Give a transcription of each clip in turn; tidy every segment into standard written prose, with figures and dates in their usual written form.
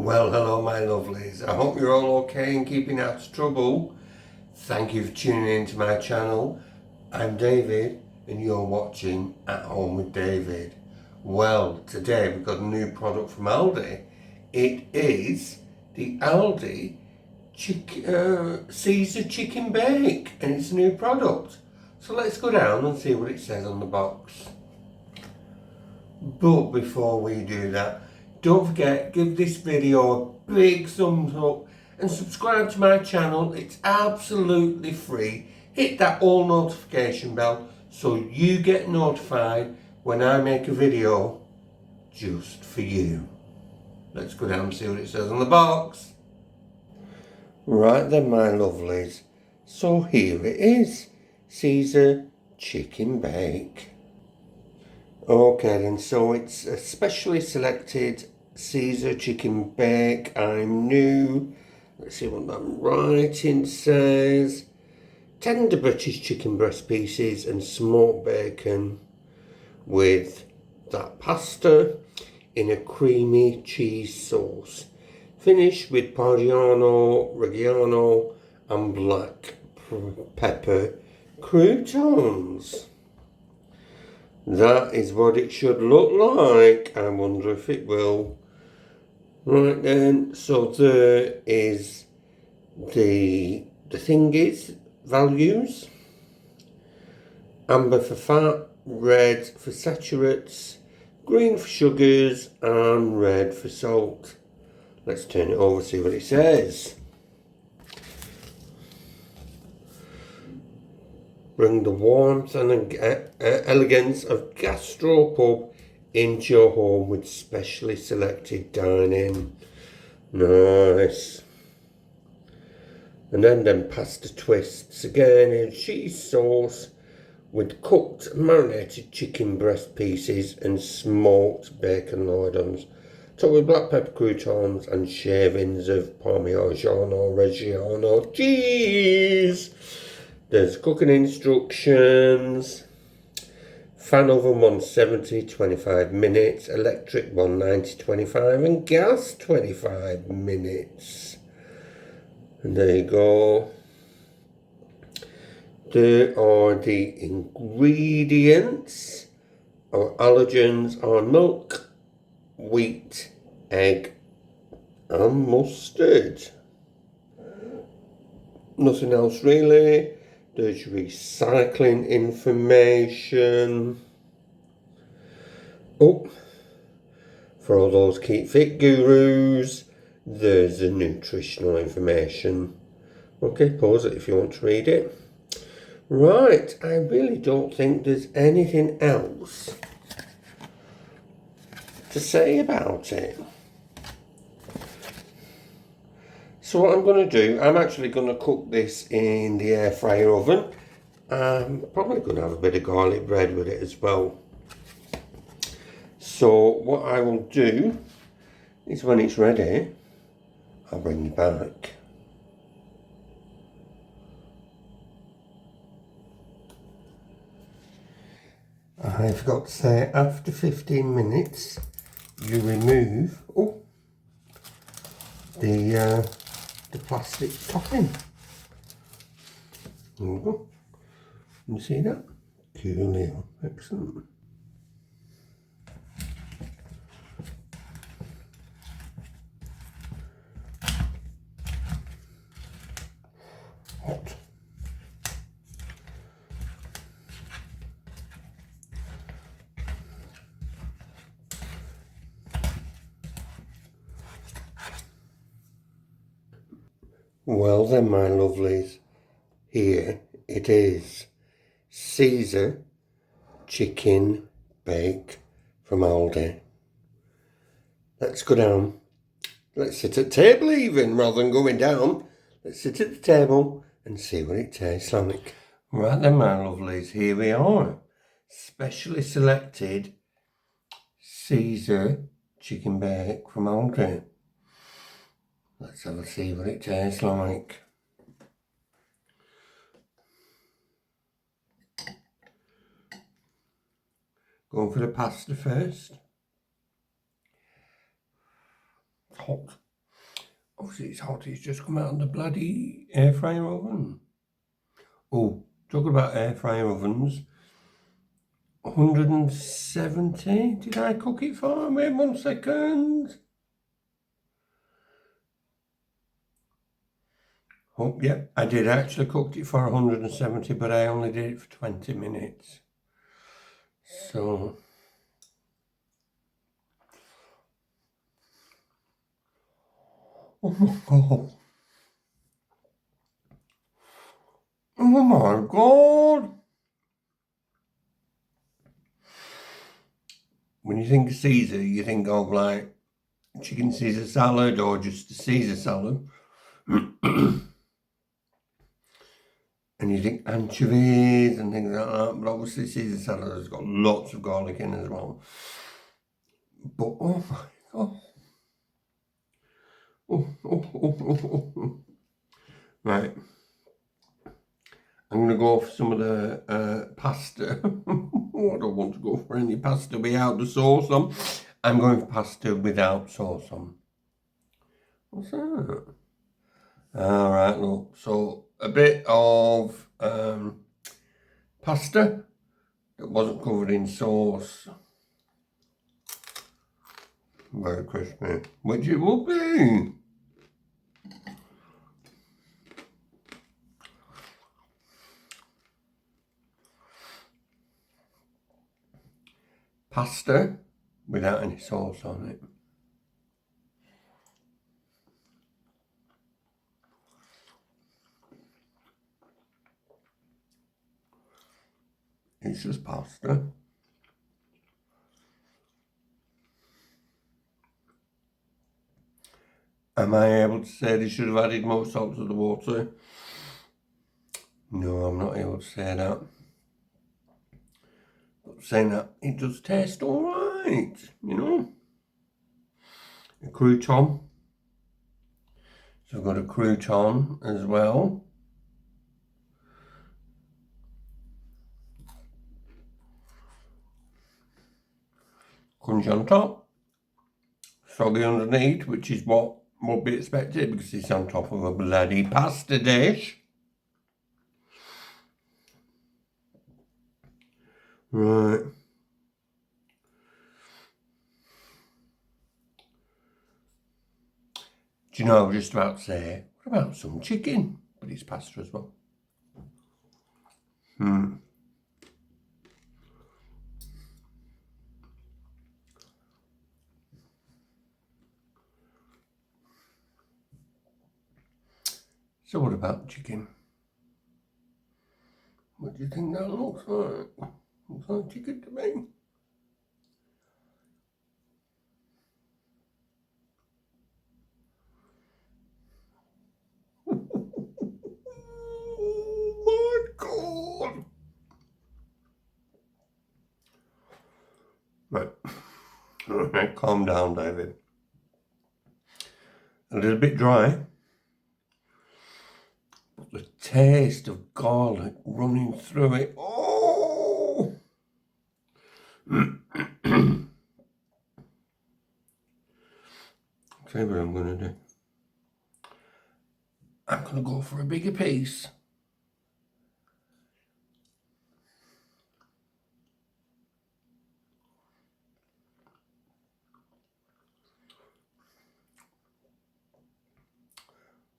Well, hello my lovelies. I hope you're all okay and keeping out of trouble. Thank you for tuning in to my channel. I'm David and you're watching At Home with David. Well, today we've got a new product from Aldi. It is the Aldi Caesar Chicken Bake, and it's a new product. So let's go down and see what it says on the box. But before we do that, don't forget, give this video a big thumbs up and subscribe to my channel. It's absolutely free. Hit that all notification bell so you get notified when I make a video just for you. Let's go down and see what it says on the box. Right then my lovelies, so here it is, Caesar Chicken Bake. Okay then, so it's a specially selected Caesar Chicken Bake. I'm new. Let's see what that writing says. Tender British chicken breast pieces and smoked bacon with that pasta in a creamy cheese sauce. Finished with Parmigiano Reggiano and black pepper croutons. That is what it should look like. I wonder if it will. Right then, so there is the thingies, values. Amber for fat, red for saturates, green for sugars and red for salt. Let's turn it over, see what it says. Bring the warmth and elegance of gastropub into your home with specially selected dining. Nice. And then pasta twists again in cheese sauce with cooked marinated chicken breast pieces and smoked bacon lardons. Topped with black pepper croutons and shavings of Parmigiano Reggiano cheese. There's cooking instructions. Fan oven 170, 25 minutes. Electric 190, 25. And gas 25 minutes. And there you go. There are the ingredients. Our allergens are milk, wheat, egg and mustard. Nothing else really. There's recycling information. Oh, for all those keep fit gurus, there's the nutritional information. Okay, pause it if you want to read it. Right, I really don't think there's anything else to say about it. So what I'm going to do, I'm actually going to cook this in the air fryer oven. I'm probably going to have a bit of garlic bread with it as well. So what I will do is when it's ready, I'll bring you back. I forgot to say, after 15 minutes, you remove the plastic topping. There we go. You see that? Coolio. Excellent. Hot. Well then my lovelies, here it is, Caesar Chicken Bake from Aldi. Let's go down, let's sit at the table even, rather than going down. Let's sit at the table and see what it tastes like. Right then my lovelies, here we are, specially selected Caesar Chicken Bake from Aldi. Let's have a see what it tastes like. Going for the pasta first. Hot. Obviously it's hot, it's just come out of the bloody air fryer oven. Oh, talking about air fryer ovens, 170, did I cook it for? Wait 1 second. Oh, yeah, I did actually cook it for 170, but I only did it for 20 minutes. So, oh my God. Oh my God. When you think of Caesar, you think of like chicken Caesar salad or just a Caesar salad. And you think anchovies and things like that, but obviously Caesar salad has got lots of garlic in as well. But oh my God. Oh. Right. I'm going to go for some of the pasta. I don't want to go for any pasta without the sauce on. I'm going for pasta without sauce on. What's that? All right, look. So a bit of pasta that wasn't covered in sauce. Very crispy, which it will be. Pasta without any sauce on it. It's just pasta. Am I able to say they should have added more salt to the water? No, I'm not able to say that. But saying that, it does taste alright, you know. A crouton. So I've got a crouton as well. Crunch on top. Soggy underneath, which is what would be expected because it's on top of a bloody pasta dish. Right. Do you know, I was just about to say, what about some chicken? But it's pasta as well. So what about chicken? What do you think that looks like? Looks like chicken to me. Oh my God. Right, calm down, David. A little bit dry, but the taste of garlic running through it. Oh! See what I'm going to do. I'm going to go for a bigger piece.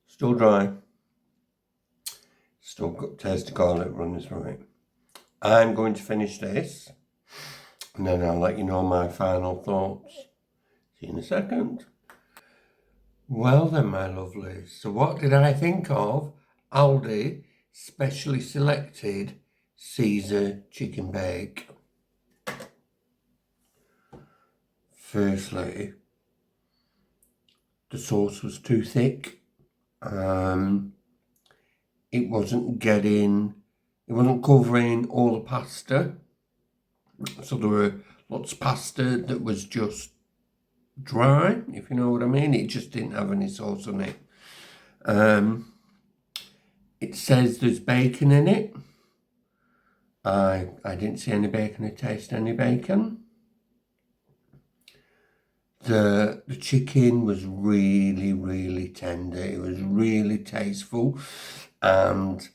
Still dry. Still got taste of garlic running through it. I'm going to finish this and then I'll let you know my final thoughts. See you in a second. Well then, my lovelies, so what did I think of Aldi specially selected Caesar chicken bake? Firstly, the sauce was too thick. It wasn't covering all the pasta. So there were lots of pasta that was just dry, if you know what I mean. It just didn't have any sauce on it. It says there's bacon in it. I didn't see any bacon or taste any bacon. The chicken was really, really tender. It was really tasteful, and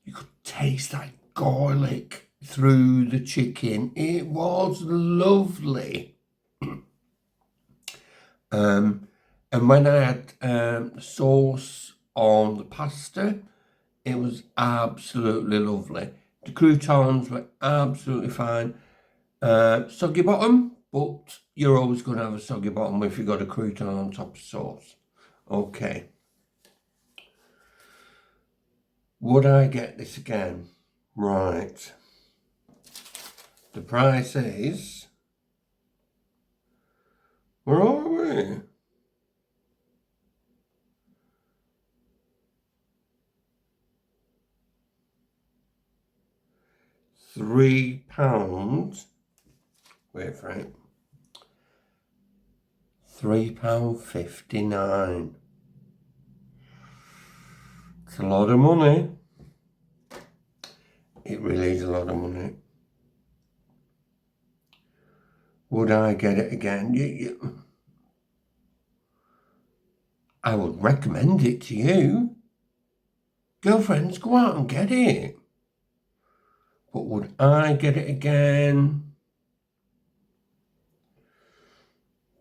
you could taste that garlic through the chicken. It was lovely. And when I had sauce on the pasta, it was absolutely lovely. The croutons were absolutely fine. Soggy bottom, but you're always going to have a soggy bottom if you've got a crouton on top of sauce. Okay. Would I get this again? Right. The price is... Where are we? £3. Wait for it. £3.59. It's a lot of money. It really is a lot of money. Would I get it again? I would recommend it to you. Girlfriends, go out and get it. But would I get it again?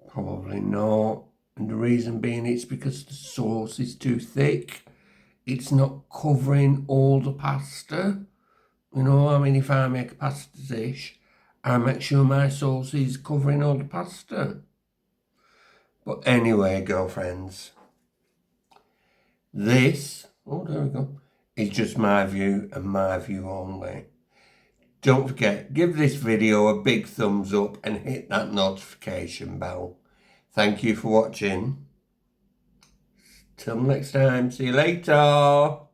Probably not. And the reason being, it's because the sauce is too thick. It's not covering all the pasta. You know, I mean, if I make a pasta dish, I make sure my sauce is covering all the pasta. But anyway, girlfriends, this, oh, there we go, is just my view and my view only. Don't forget, give this video a big thumbs up and hit that notification bell. Thank you for watching. Till next time, see you later.